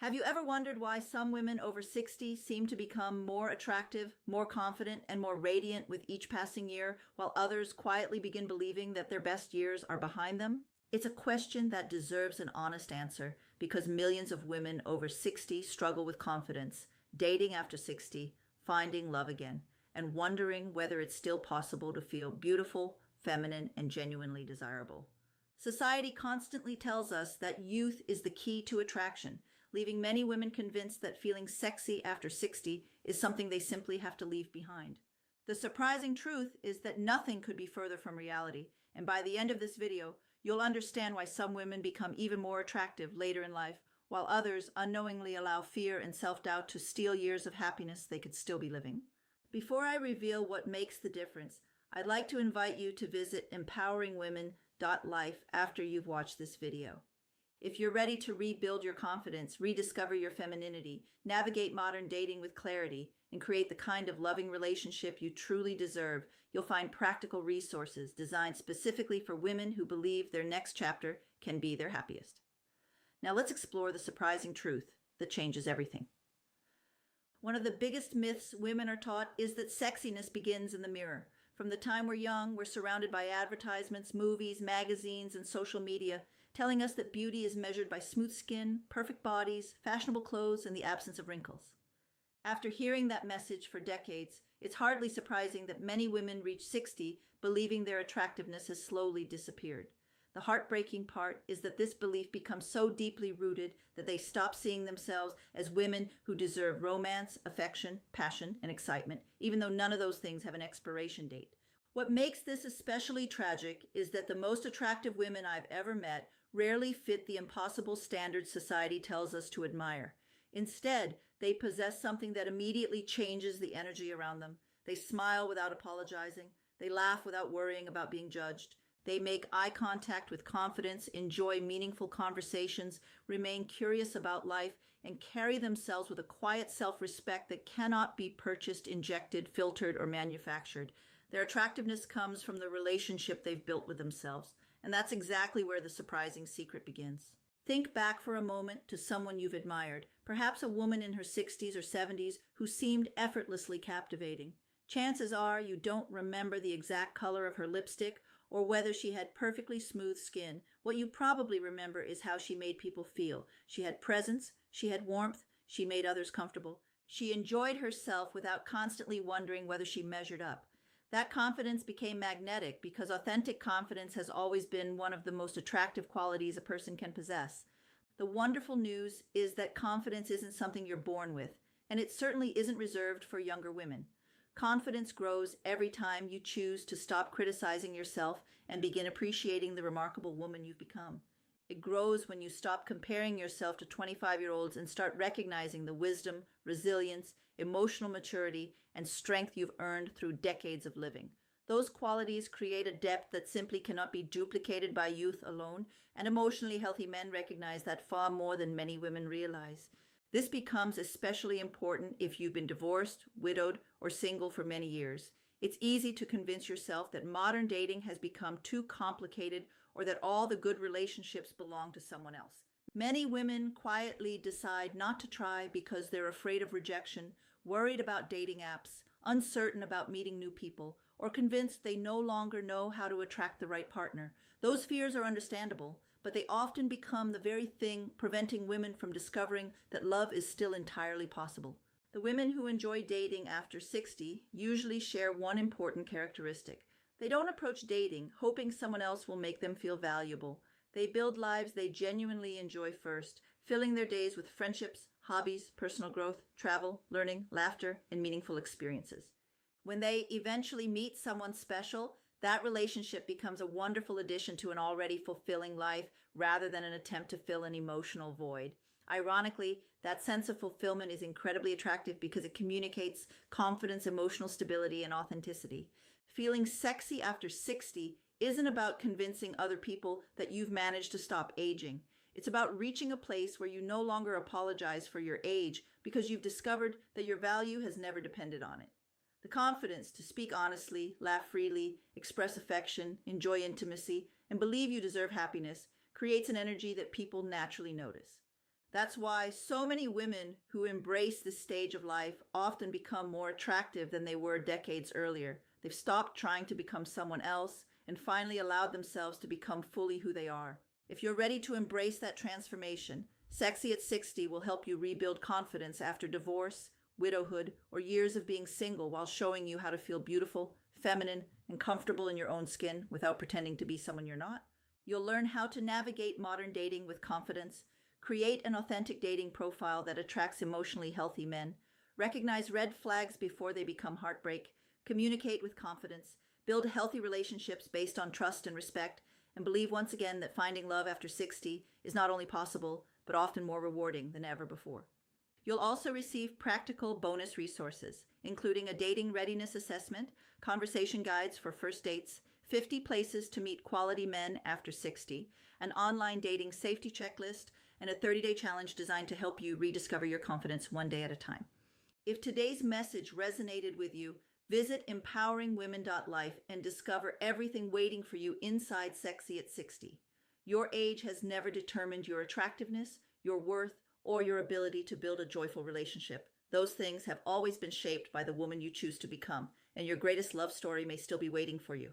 Have you ever wondered why some women over 60 seem to become more attractive, more confident, and more radiant with each passing year, while others quietly begin believing that their best years are behind them? It's a question that deserves an honest answer because millions of women over 60 struggle with confidence, dating after 60, finding love again, and wondering whether it's still possible to feel beautiful, feminine, and genuinely desirable. Society constantly tells us that youth is the key to attraction, leaving many women convinced that feeling sexy after 60 is something they simply have to leave behind. The surprising truth is that nothing could be further from reality, and by the end of this video, you'll understand why some women become even more attractive later in life, while others unknowingly allow fear and self-doubt to steal years of happiness they could still be living. Before I reveal what makes the difference, I'd like to invite you to visit empoweringwomen.life after you've watched this video. If you're ready to rebuild your confidence, rediscover your femininity, navigate modern dating with clarity, and create the kind of loving relationship you truly deserve, you'll find practical resources designed specifically for women who believe their next chapter can be their happiest. Now let's explore the surprising truth that changes everything. One of the biggest myths women are taught is that sexiness begins in the mirror. From the time we're young, we're surrounded by advertisements, movies, magazines, and social media, telling us that beauty is measured by smooth skin, perfect bodies, fashionable clothes, and the absence of wrinkles. After hearing that message for decades, it's hardly surprising that many women reach 60 believing their attractiveness has slowly disappeared. The heartbreaking part is that this belief becomes so deeply rooted that they stop seeing themselves as women who deserve romance, affection, passion, and excitement, even though none of those things have an expiration date. What makes this especially tragic is that the most attractive women I've ever met rarely fit the impossible standards society tells us to admire. Instead, they possess something that immediately changes the energy around them. They smile without apologizing. They laugh without worrying about being judged. They make eye contact with confidence, enjoy meaningful conversations, remain curious about life, and carry themselves with a quiet self-respect that cannot be purchased, injected, filtered, or manufactured. Their attractiveness comes from the relationship they've built with themselves, and that's exactly where the surprising secret begins. Think back for a moment to someone you've admired, perhaps a woman in her 60s or 70s who seemed effortlessly captivating. Chances are you don't remember the exact color of her lipstick or whether she had perfectly smooth skin. What you probably remember is how she made people feel. She had presence, she had warmth, she made others comfortable. She enjoyed herself without constantly wondering whether she measured up. That confidence became magnetic because authentic confidence has always been one of the most attractive qualities a person can possess. The wonderful news is that confidence isn't something you're born with, and it certainly isn't reserved for younger women. Confidence grows every time you choose to stop criticizing yourself and begin appreciating the remarkable woman you've become. It grows when you stop comparing yourself to 25-year-olds and start recognizing the wisdom, resilience, emotional maturity, and strength you've earned through decades of living. Those qualities create a depth that simply cannot be duplicated by youth alone, and emotionally healthy men recognize that far more than many women realize. This becomes especially important if you've been divorced, widowed, or single for many years. It's easy to convince yourself that modern dating has become too complicated or that all the good relationships belong to someone else. Many women quietly decide not to try because they're afraid of rejection, worried about dating apps, uncertain about meeting new people, or convinced they no longer know how to attract the right partner. Those fears are understandable, but they often become the very thing preventing women from discovering that love is still entirely possible. The women who enjoy dating after 60 usually share one important characteristic. They don't approach dating hoping someone else will make them feel valuable. They build lives they genuinely enjoy first, filling their days with friendships, hobbies, personal growth, travel, learning, laughter, and meaningful experiences. When they eventually meet someone special, that relationship becomes a wonderful addition to an already fulfilling life rather than an attempt to fill an emotional void. Ironically, that sense of fulfillment is incredibly attractive because it communicates confidence, emotional stability, and authenticity. Feeling sexy after 60 isn't about convincing other people that you've managed to stop aging. It's about reaching a place where you no longer apologize for your age because you've discovered that your value has never depended on it. The confidence to speak honestly, laugh freely, express affection, enjoy intimacy, and believe you deserve happiness creates an energy that people naturally notice. That's why so many women who embrace this stage of life often become more attractive than they were decades earlier. They've stopped trying to become someone else and finally allowed themselves to become fully who they are. If you're ready to embrace that transformation, Sexy at 60 will help you rebuild confidence after divorce, widowhood, or years of being single while showing you how to feel beautiful, feminine, and comfortable in your own skin without pretending to be someone you're not. You'll learn how to navigate modern dating with confidence, create an authentic dating profile that attracts emotionally healthy men, recognize red flags before they become heartbreak, communicate with confidence, build healthy relationships based on trust and respect, and believe once again that finding love after 60 is not only possible, but often more rewarding than ever before. You'll also receive practical bonus resources, including a dating readiness assessment, conversation guides for first dates, 50 places to meet quality men after 60, an online dating safety checklist, and a 30-day challenge designed to help you rediscover your confidence one day at a time. If today's message resonated with you, visit empoweringwomen.life and discover everything waiting for you inside Sexy at 60. Your age has never determined your attractiveness, your worth, or your ability to build a joyful relationship. Those things have always been shaped by the woman you choose to become, and your greatest love story may still be waiting for you.